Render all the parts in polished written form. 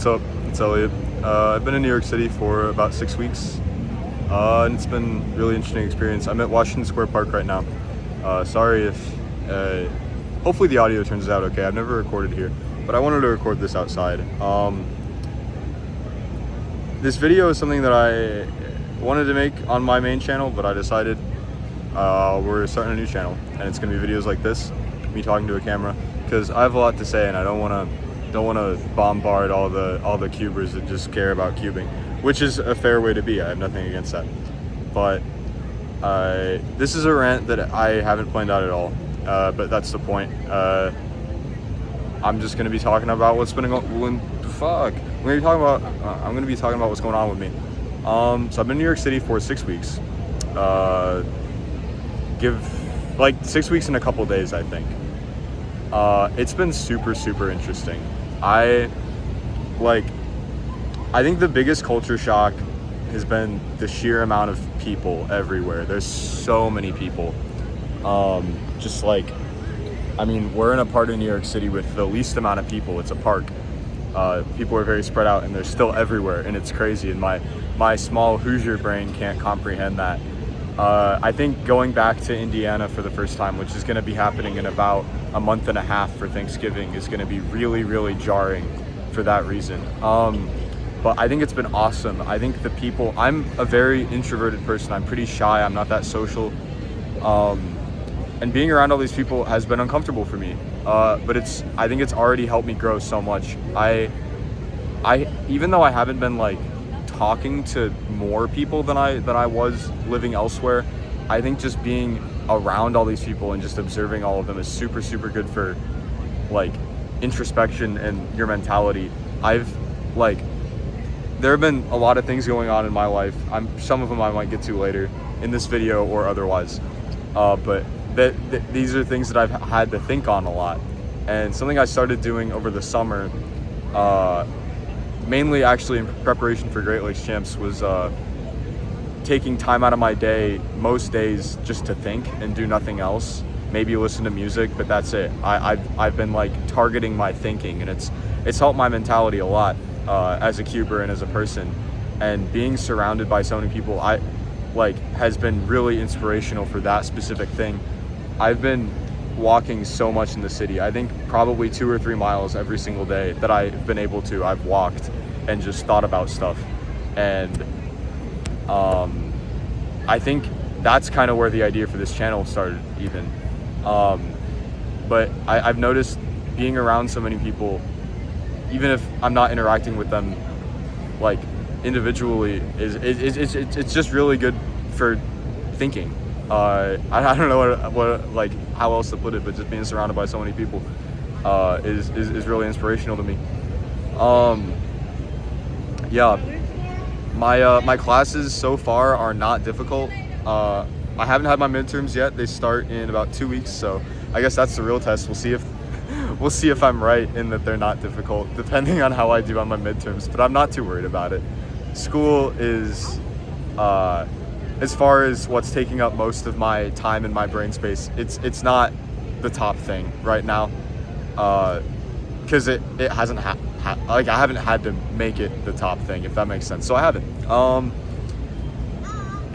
What's up? It's Elliot. I've been in New York City for about 6 weeks, and it's been a really interesting experience. I'm at Washington Square Park right now. Sorry if, hopefully the audio turns out okay. I've never recorded here, but I wanted to record this outside. This video is something that I wanted to make on my main channel, but I decided we're starting a new channel, and it's going to be videos like this, me talking to a camera, because I have a lot to say, and I don't want to bombard all the cubers that just care about cubing, which is a fair way to be. I have nothing against that, but this is a rant that I haven't planned out at all, but that's the point. I'm just going to be talking about what's been going. I'm going to be talking about what's going on with me. So I've been in New York City for 6 weeks. Give like 6 weeks and a couple days, I think. It's been super interesting. I think the biggest culture shock has been the sheer amount of people everywhere. There's so many people. We're in a part of New York City with the least amount of people. It's a park. People are very spread out, and they're still everywhere, and it's crazy. And my small Hoosier brain can't comprehend that. I think going back to Indiana for the first time, which is going to be happening in about a month and a half for Thanksgiving, is going to be really jarring for that reason. But I think it's been awesome. I think the people, I'm a very introverted person. I'm pretty shy. I'm not that social. And being around all these people has been uncomfortable for me. But I think it's already helped me grow so much. I even though I haven't been talking to more people than I was living elsewhere, I think just being around all these people and just observing all of them is super good for introspection and your mentality. There have been a lot of things going on in my life. Some of them I might get to later in this video or otherwise, but these are things that I've had to think on a lot. And something I started doing over the summer, mainly actually in preparation for Great Lakes Champs, was taking time out of my day, most days, just to think and do nothing else. Maybe listen to music, but that's it. I've been targeting my thinking, and it's helped my mentality a lot as a cuber and as a person. And being surrounded by so many people, has been really inspirational for that specific thing. I've been walking so much in the city. I think probably 2 or 3 miles every single day that I've been able to. I've walked and just thought about stuff. And I think that's kind of where the idea for this channel started even. But I've noticed being around so many people, even if I'm not interacting with them individually, it's just really good for thinking. I don't know what how else to put it, but just being surrounded by so many people is really inspirational to me. My classes so far are not difficult. I haven't had my midterms yet. They start in about 2 weeks, so I guess that's the real test. We'll see if I'm right in that they're not difficult, depending on how I do on my midterms. But I'm not too worried about it. School is, as far as what's taking up most of my time and my brain space, it's not the top thing right now, because it hasn't I haven't had to make it the top thing, if that makes sense. So I haven't,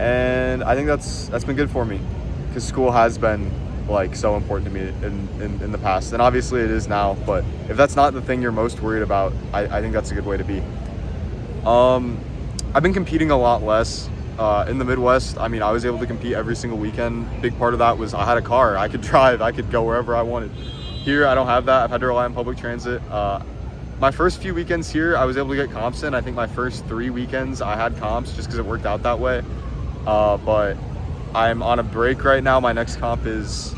and I think that's been good for me, because school has been so important to me in the past, and obviously it is now. But if that's not the thing you're most worried about, I think that's a good way to be. I've been competing a lot less. In the Midwest, I was able to compete every single weekend. Big part of that was I had a car. I could drive. I could go wherever I wanted. Here, I don't have that. I've had to rely on public transit. My first few weekends here, I was able to get comps in. I think my first 3 weekends, I had comps just because it worked out that way. But I'm on a break right now. My next comp is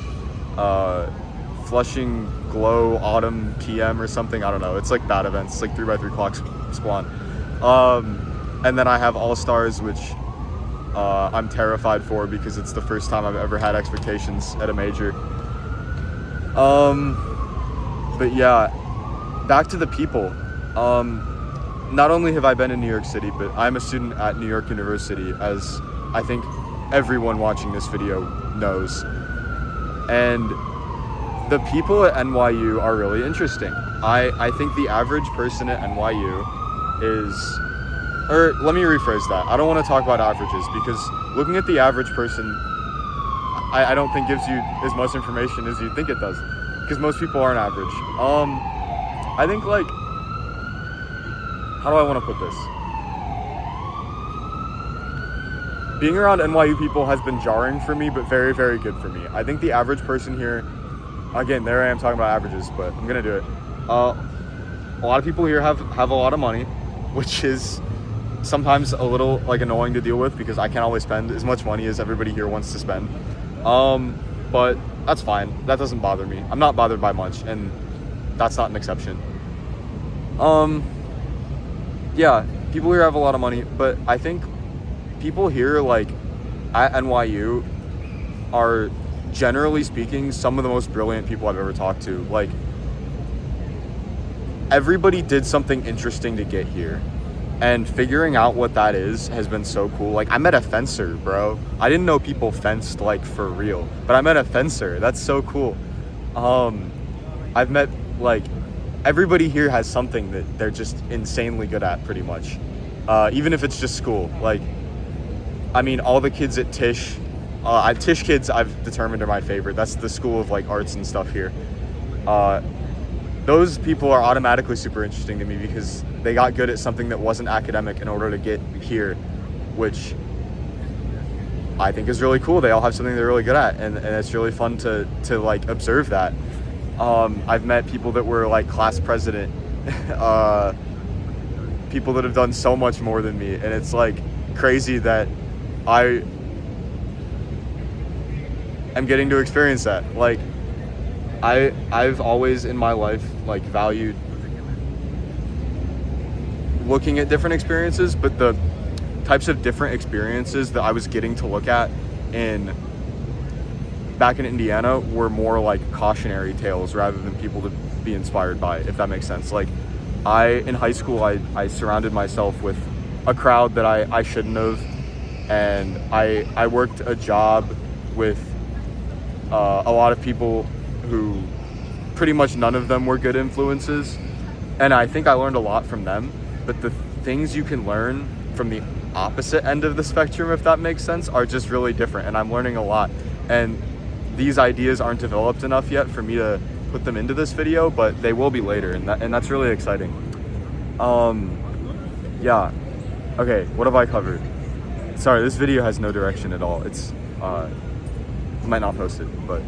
Flushing Glow Autumn PM or something. I don't know. It's bad events. It's 3x3 clock squat. And then I have All-Stars, which I'm terrified for because it's the first time I've ever had expectations at a major. But yeah, back to the people. Not only have I been in New York City, but I'm a student at New York University, as I think everyone watching this video knows. And the people at NYU are really interesting. I think the average person at NYU is, or let me rephrase that. I don't want to talk about averages, because looking at the average person, I don't think gives you as much information as you think it does, because most people aren't average. I think, like, how do I want to put this? Being around NYU people has been jarring for me, but very, very good for me. I think the average person here, again, there I am talking about averages, but I'm gonna do it. A lot of people here have a lot of money, which is sometimes a little like annoying to deal with, because I can't always spend as much money as everybody here wants to spend. But that's fine. That doesn't bother me. I'm not bothered by much, and that's not an exception. Yeah, people here have a lot of money, but I think people here, like, at NYU are, generally speaking, some of the most brilliant people I've ever talked to. Like, everybody did something interesting to get here, and figuring out what that is has been so cool. Like, I met a fencer, bro. I didn't know people fenced, like, for real, but I met a fencer. That's so cool. I've met, like, everybody here has something that they're just insanely good at, pretty much. Even if it's just school. Like, I mean, all the kids at Tisch, Tisch kids I've determined are my favorite. That's the school of, like, arts and stuff here. Those people are automatically super interesting to me, because they got good at something that wasn't academic in order to get here, which I think is really cool. They all have something they're really good at, and it's really fun to like observe that. I've met people that were like class president, people that have done so much more than me, and it's like crazy that I am getting to experience that. Like, I've always in my life, like, valued looking at different experiences, but the types of different experiences that I was getting to look at back in Indiana were more like cautionary tales rather than people to be inspired by, if that makes sense. Like, in high school, I surrounded myself with a crowd that I shouldn't have, and I worked a job with a lot of people who pretty much none of them were good influences, and I think I learned a lot from them. But the things you can learn from the opposite end of the spectrum, if that makes sense, are just really different, and I'm learning a lot. And these ideas aren't developed enough yet for me to put them into this video, but they will be later, and that's really exciting. Yeah. Okay, what have I covered? Sorry, this video has no direction at all. It's I might not post it, but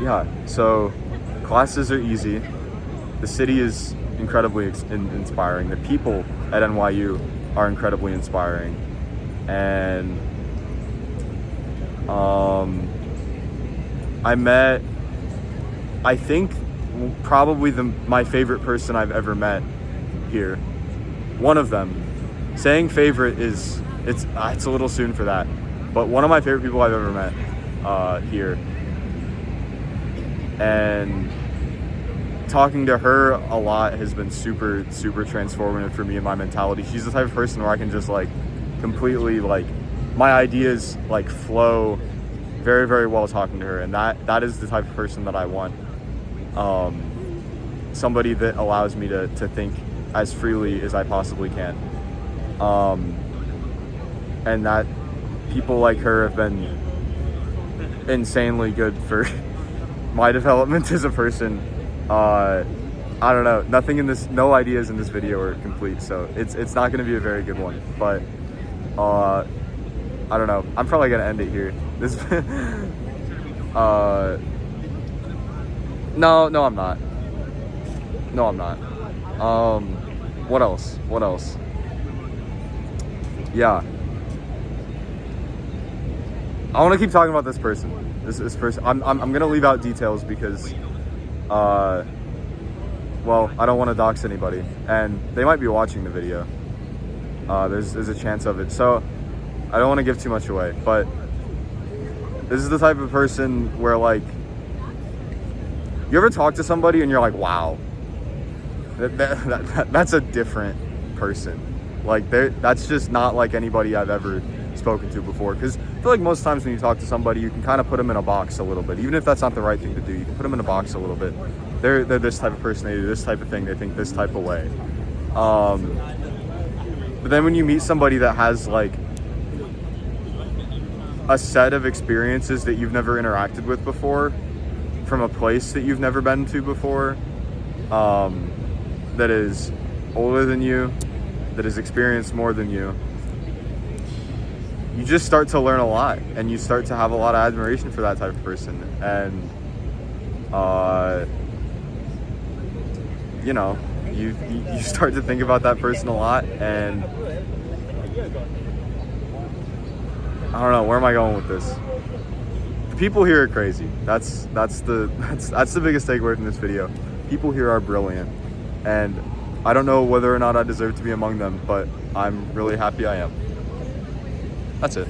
yeah. So classes are easy. The city is incredibly inspiring. The people at NYU are incredibly inspiring, and I met, I think, probably my favorite person I've ever met here. One of them. Saying favorite it's a little soon for that, but one of my favorite people I've ever met here. And talking to her a lot has been super, super transformative for me and my mentality. She's the type of person where I can just, like, completely, like, my ideas, like, flow very, very well talking to her, and that is the type of person that I want. Somebody that allows me to think as freely as I possibly can. And that people like her have been insanely good for my development as a person. I don't know, no ideas in this video are complete, so it's not going to be a very good one, but I don't know, I'm probably going to end it here. This no, I'm not. What else? Yeah. I want to keep talking about this person. This person. I'm gonna leave out details because, well, I don't want to dox anybody, and they might be watching the video. There's a chance of it, so I don't want to give too much away. But this is the type of person where, like, you ever talk to somebody and you're like, wow, that's a different person. Like, that's just not like anybody I've ever spoken to before. Because I feel like most times when you talk to somebody, you can kind of put them in a box a little bit. Even if that's not the right thing to do, you can put them in a box a little bit. They're this type of person, they do this type of thing, they think this type of way. But then when you meet somebody that has like a set of experiences that you've never interacted with before, from a place that you've never been to before, that is older than you, that has experienced more than you, you just start to learn a lot, and you start to have a lot of admiration for that type of person. And you know, you start to think about that person a lot. And I don't know, where am I going with this? The people here are crazy. That's the biggest takeaway from this video. People here are brilliant, and I don't know whether or not I deserve to be among them, but I'm really happy I am. That's it.